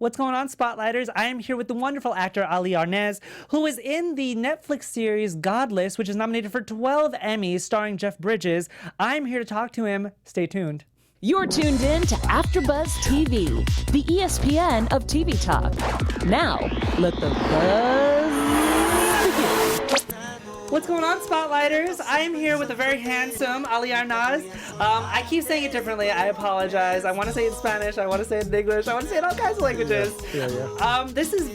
What's going on, Spotlighters? I am here with the wonderful actor Ali Agirnas, who is in the Netflix series Godless, which is nominated for 12 Emmys, starring Jeff Bridges. I'm here to talk to him. Stay tuned. You're tuned in to AfterBuzz TV, the ESPN of TV talk. Now, let the buzz begin. What's going on, Spotlighters? I am here with the very handsome Ali Agirnas. I keep saying it differently. I apologize. I want to say it in Spanish. I want to say it in English. I want to say it in all kinds of languages. This is,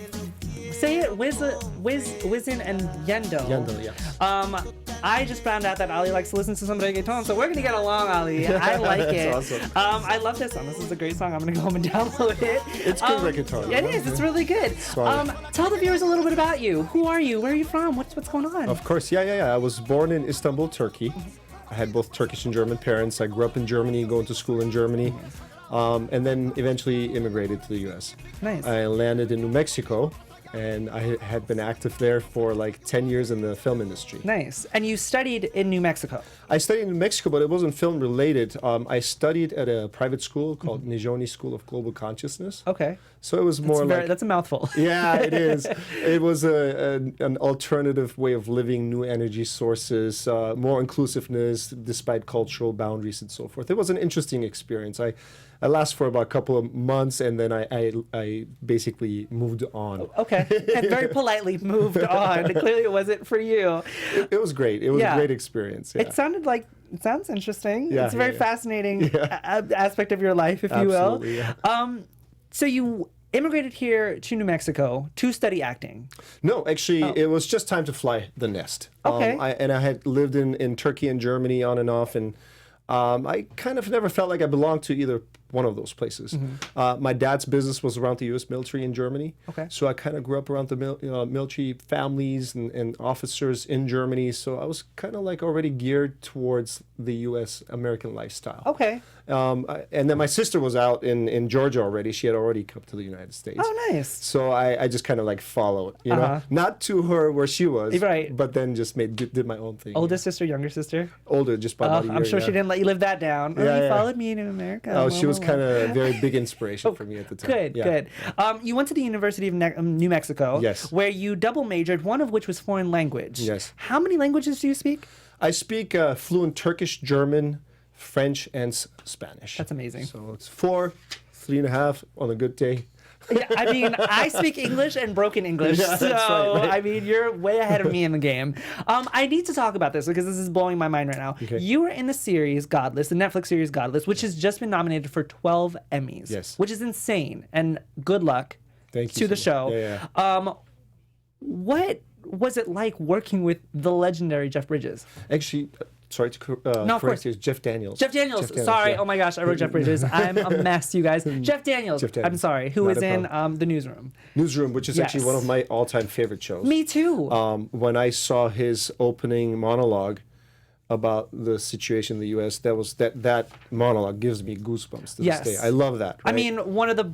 say it, Wisin and Yendo. Yendo, yes. I just found out that Ali likes to listen to some reggaeton, so we're going to get along, Ali. I like it. That's awesome. I love this song. This is a great song. I'm going to go home and download it. It's good reggaeton. It is. It's really good. Tell the viewers a little bit about you. Who are you? Where are you from? What's going on? Of course, yeah. I was born in Istanbul, Turkey. I had both Turkish and German parents. I grew up in Germany, going to school in Germany, and then eventually immigrated to the U.S. Nice. I landed in New Mexico, and I had been active there for like 10 years in the film industry. Nice. And you studied in New Mexico? I studied in New Mexico, but it wasn't film related. I studied at a private school called Nijoni School of Global Consciousness. Okay. So it was more that's a mouthful. Yeah, it is. It was an alternative way of living, new energy sources, more inclusiveness despite cultural boundaries and so forth. It was an interesting experience. I lasted for about a couple of months, and then I basically moved on. Okay, and very politely moved on. Clearly it wasn't for you. It was great. It was a great experience. Yeah. It sounds interesting. Yeah, it's a very fascinating aspect of your life, if you will. Yeah. So you immigrated here to New Mexico to study acting. No, actually, it was just time to fly the nest. Okay. I had lived in Turkey and Germany on and off, and I kind of never felt like I belonged to either one of those places. My dad's business was around the U.S. military in Germany. Okay. So I kind of grew up around the military families and officers in Germany. So I was kind of like already geared towards the U.S. American lifestyle. Okay. And then my sister was out in Georgia already. She had already come to the United States. Oh, nice. So I just kind of like followed, you know, not to her where she was, right, but then just did my own thing. Older sister, younger sister? Older, just by about a year. I'm sure she didn't let you live that down. You followed me to America. Oh, she was kind of a very big inspiration for me at the time. Good. You went to the University of New Mexico, yes, where you double majored, one of which was foreign language. Yes. How many languages do you speak? I speak fluent Turkish, German, French, and Spanish. That's amazing. So it's 4, 3.5 on a good day. Yeah, I mean, I speak English and broken English, so right. I mean, you're way ahead of me in the game. I need to talk about this because this is blowing my mind right now. Okay. You were in the series Godless, the Netflix series Godless, which has just been nominated for 12 Emmys. Yes. Which is insane, and good luck to the show. Yeah. What was it like working with the legendary Jeff Bridges? Actually, sorry to correct you, Jeff Daniels. Jeff Daniels, sorry. Yeah. Oh my gosh, I wrote Jeff Bridges. I'm a mess, you guys. Jeff Daniels, I'm sorry, who is in The Newsroom. Newsroom, which is actually one of my all-time favorite shows. Me too. When I saw his opening monologue about the situation in the U.S., that monologue gives me goosebumps to this day. I love that. Right? I mean, one of the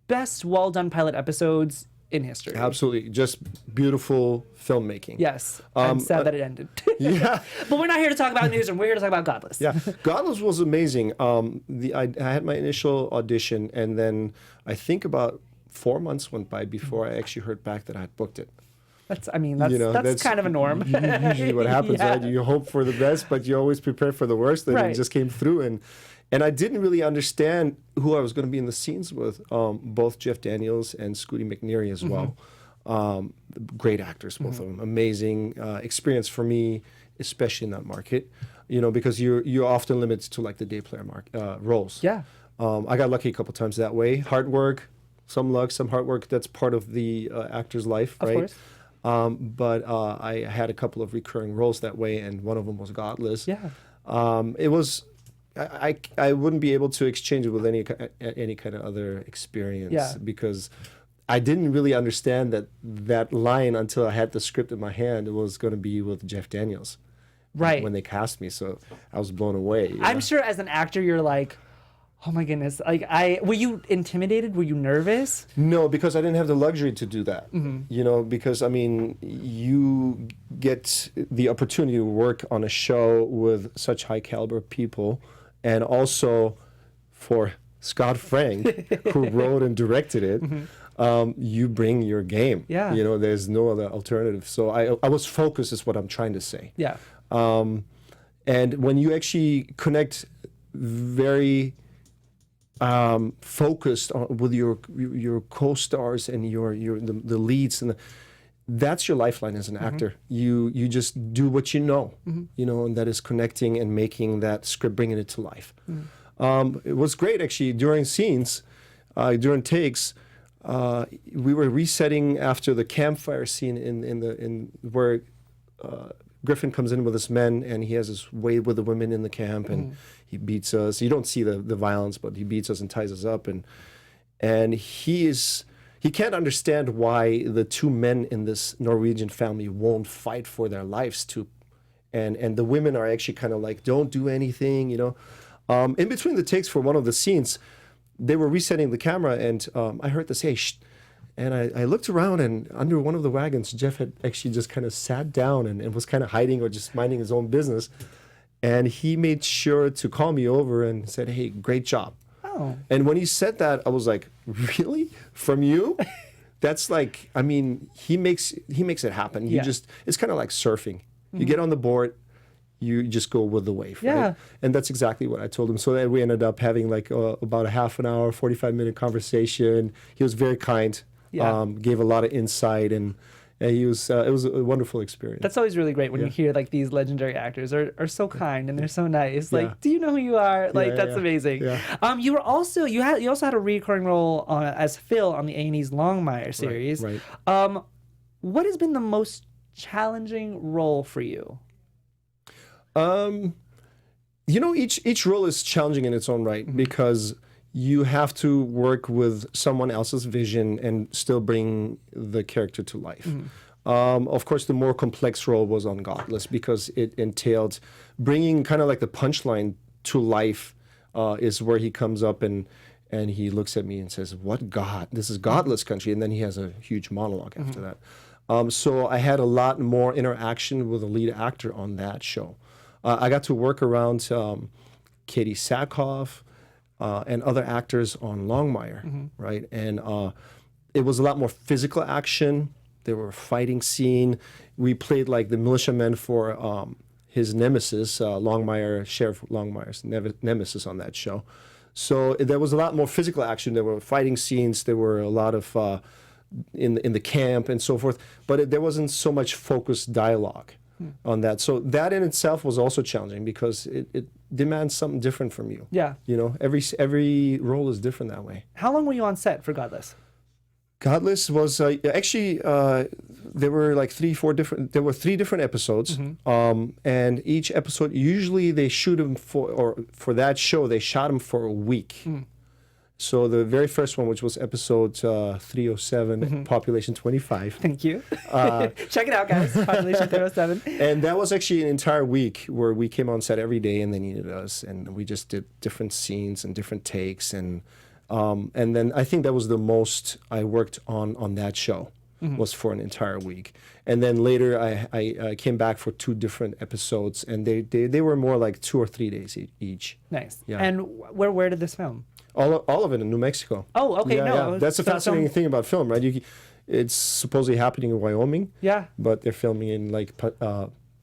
best well-done pilot episodes in history. Absolutely. Just beautiful filmmaking. Yes. I'm sad that it ended. Yeah. But we're not here to talk about Newsroom. We're here to talk about Godless. Yeah. Godless was amazing. I had my initial audition, and then I think about 4 months went by before I actually heard back that I had booked it. That's kind of a norm. Usually what happens, right? You hope for the best, but you always prepare for the worst, and it just came through. And I didn't really understand who I was going to be in the scenes with, both Jeff Daniels and Scooty McNeary as well. Great actors, both of them. Amazing experience for me, especially in that market, because you're often limited to like the day player roles. Yeah. I got lucky a couple times that way. Hard work, some luck, some hard work. That's part of the actor's life, right? Of course. But I had a couple of recurring roles that way, and one of them was Godless. Yeah. It was... I wouldn't be able to exchange it with any kind of other experience because I didn't really understand that line until I had the script in my hand. It was going to be with Jeff Daniels, right? When they cast me, so I was blown away. I'm sure as an actor, you're like, oh my goodness! Like, were you intimidated? Were you nervous? No, because I didn't have the luxury to do that. Because I mean, you get the opportunity to work on a show with such high caliber people. And also for Scott Frank, who wrote and directed it, you bring your game. Yeah. You know, there's no other alternative. So I was focused is what I'm trying to say. Yeah. And when you actually connect very focused with your co-stars and the leads, and that's your lifeline as an actor. You just do what you know, and that is connecting and making that script, bringing it to life. It was great actually during scenes, during takes. We were resetting after the campfire scene in where Griffin comes in with his men, and he has his way with the women in the camp, and he beats us. You don't see the violence, but he beats us and ties us up, and he can't understand why the two men in this Norwegian family won't fight for their lives too, and the women are actually kind of like, don't do anything, In between the takes for one of the scenes, they were resetting the camera, and I heard this, hey, shh. And I looked around, and under one of the wagons, Jeff had actually just kind of sat down and was kind of hiding or just minding his own business. And he made sure to call me over and said, hey, great job. Oh. And when he said that, I was like, really? From you? That's like, I mean, he makes it happen. You just, it's kind of like surfing. You get on the board, you just go with the wave, right? Yeah. And that's exactly what I told him. So then we ended up having like about a half an hour, 45-minute conversation. He was very kind. Yeah. Gave a lot of insight, and it was a wonderful experience. That's always really great when you hear like these legendary actors are so kind and they're so nice. Like, do you know who you are? Like, that's amazing. Yeah. You also had a recurring role as Phil on the A&E's Longmire series. Right. What has been the most challenging role for you? Each role is challenging in its own right because you have to work with someone else's vision and still bring the character to life. Of course, the more complex role was on Godless because it entailed bringing kind of like the punchline to life. Is where he comes up and he looks at me and says, "What God? This is godless country," and then he has a huge monologue after that. So I had a lot more interaction with the lead actor on that show. I got to work around Katie Sackhoff. And other actors on Longmire, right? And it was a lot more physical action. There were fighting scene. We played like the militiamen for his nemesis, Longmire, Sheriff Longmire's nemesis on that show. So there was a lot more physical action. There were fighting scenes. There were a lot of in the camp and so forth. But there wasn't so much focused dialogue on that. So that in itself was also challenging because it demands something different from you. Yeah. Every role is different that way. How long were you on set for Godless? Godless was actually there were like three different episodes, and each episode usually they shoot them for that show they shot them for a week. So the very first one, which was episode 307, Population 25. Thank you. Check it out, guys. Population 307. And that was actually an entire week where we came on set every day and they needed us. And we just did different scenes and different takes. And then I think that was the most I worked on that show, was for an entire week. And then later I came back for 2 different episodes. And they were more like 2 or 3 days each. Nice. Yeah. And where did this film? All of it in New Mexico. Oh, okay, Yeah. That's a fascinating thing about film, right? It's supposedly happening in Wyoming. Yeah. But they're filming in like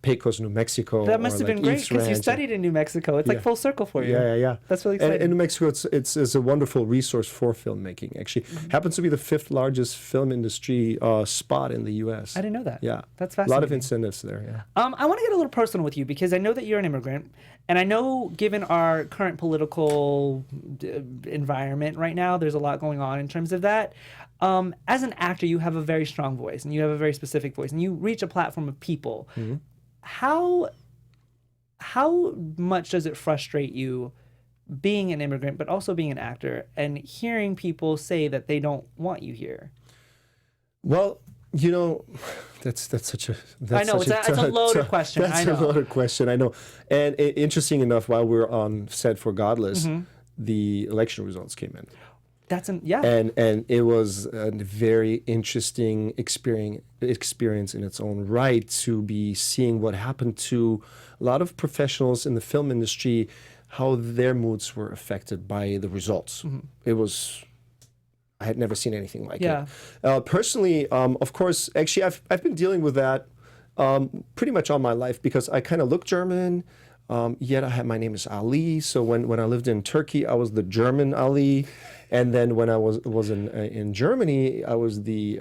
Pecos, New Mexico. That must have been great because you studied in New Mexico. It's like full circle for you. Yeah. That's really exciting. And in New Mexico, it's a wonderful resource for filmmaking. Actually, happens to be the 5th largest film industry spot in the U.S. I didn't know that. Yeah. That's fascinating. A lot of incentives there. Yeah. I want to get a little personal with you because I know that you're an immigrant, and I know given our current political environment right now, there's a lot going on in terms of that. As an actor, you have a very strong voice, and you have a very specific voice, and you reach a platform of people. How much does it frustrate you being an immigrant, but also being an actor, and hearing people say that they don't want you here? Well, that's such a. I know it's a loaded question. That's a loaded question. I know. And interesting enough, while we were on set for Godless, the election results came in. And it was a very interesting experience in its own right to be seeing what happened to a lot of professionals in the film industry how their moods were affected by the results. It was, I had never seen anything like it. Personally, of course, actually, I've been dealing with that pretty much all my life because I kind of look German. Yet my name is Ali. So when I lived in Turkey, I was the German Ali, and then when I was in Germany, I was the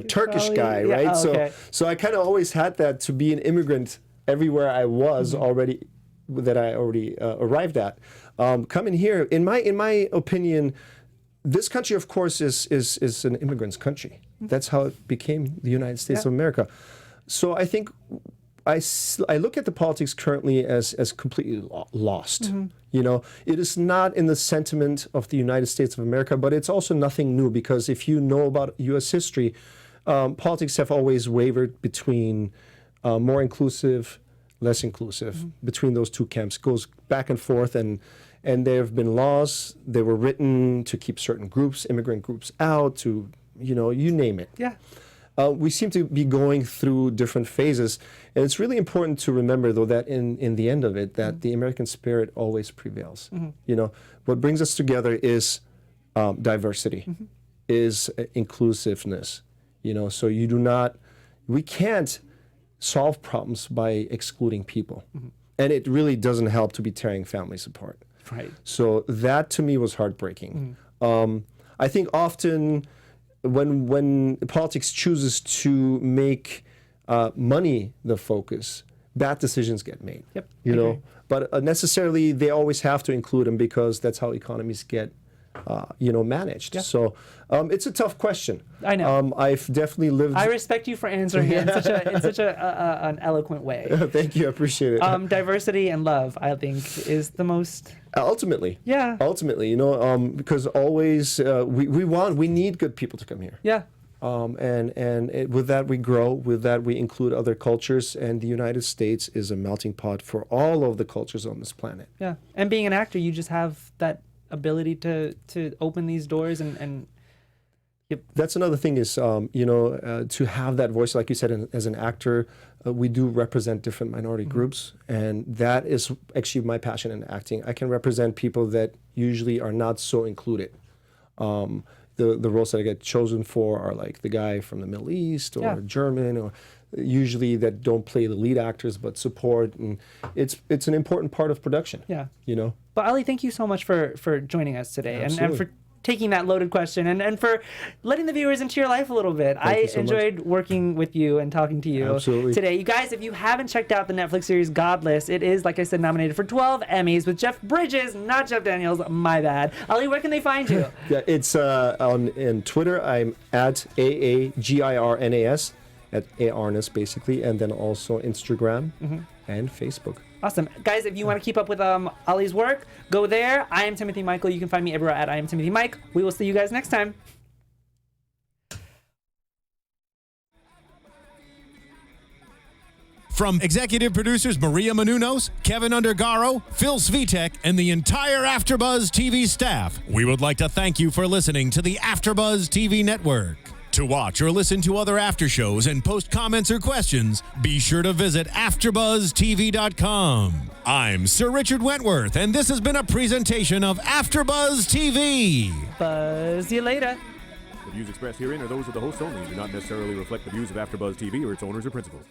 Turkish guy, right? Okay. So I kind of always had that to be an immigrant everywhere I was already, that I already arrived at. Coming here, in my opinion, this country, of course, is an immigrant's country. That's how it became the United States of America. So I think I look at the politics currently as completely lost. You know, it is not in the sentiment of the United States of America, but it's also nothing new because if you know about U.S. history, politics have always wavered between more inclusive, less inclusive, between those two camps. It goes back and forth, and there have been laws. They were written to keep certain groups, immigrant groups out, to, you know, you name it. Yeah. We seem to be going through different phases. And it's really important to remember, though, that in the end of it, that the American spirit always prevails. You know, what brings us together is diversity, is inclusiveness. You know, so we can't solve problems by excluding people. And it really doesn't help to be tearing families apart. Right. So that, to me, was heartbreaking. I think often when politics chooses to make money the focus, bad decisions get made. Yep. You know, but necessarily they always have to include them because that's how economies get, you know, managed. Yeah. So it's a tough question. I know. I've definitely lived. I respect you for answering it in such an eloquent way. Thank you. I appreciate it. Diversity and love, I think, is the most. Ultimately. Yeah. Ultimately, you know, because always we need good people to come here. Yeah. With that we grow. With that we include other cultures, and the United States is a melting pot for all of the cultures on this planet. Yeah. And being an actor, you just have that ability to open these doors and. Yep. That's another thing is, you know, to have that voice, like you said, as an actor, we do represent different minority groups, and that is actually my passion in acting. I can represent people that usually are not so included. The roles that I get chosen for are like the guy from the Middle East or German, or usually that don't play the lead actors but support, and it's an important part of production. Yeah, you know. But Ali, thank you so much for joining us today, and for taking that loaded question and for letting the viewers into your life a little bit. I enjoyed working with you and talking to you today. You guys, if you haven't checked out the Netflix series Godless, it is, like I said, nominated for 12 Emmys with Jeff Bridges, not Jeff Daniels, my bad. Ali, where can they find you? Yeah, it's in Twitter, I'm at AAGIRNAS, at Agirnas basically, and then also Instagram and Facebook. Awesome. Guys, if you want to keep up with Ali's work, go there. I am Timothy Michael. You can find me everywhere at I am Timothy Mike. We will see you guys next time. From executive producers Maria Menounos, Keven Undergaro, Phil Svitek, and the entire AfterBuzz TV staff, we would like to thank you for listening to the AfterBuzz TV network. To watch or listen to other after shows and post comments or questions, be sure to visit AfterBuzzTV.com. I'm Sir Richard Wentworth, and this has been a presentation of AfterBuzz TV. Buzz you later. The views expressed herein are those of the hosts only and do not necessarily reflect the views of AfterBuzz TV or its owners or principals.